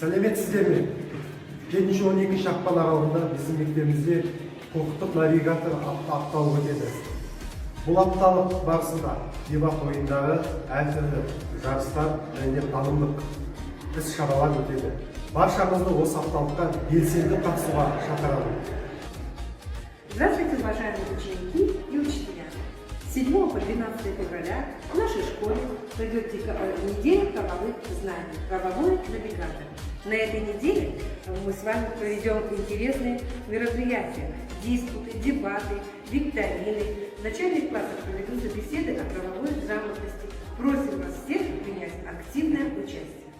Сәлеметсіздер ме? 7-12 ақпан аралығында біздің мектебімізде құқықтық навигатор аптауы өтеді. Бұл апталық барысында дебат ойындары, әртүрлі жарыстар және танымдық іс-шаралар өтеді. Баршаңызды осы апталыққа белсенді қатысуға шақырамын. Здравствуйте, уважаемые ученики и учителя! С 7 по 12 февраля в нашей школе пройдет неделя правовых знаний, правовой навигатор. На этой неделе мы с вами проведем интересные мероприятия, диспуты, дебаты, викторины. В начальных классах проведутся беседы о правовой грамотности. Просим вас всех принять активное участие.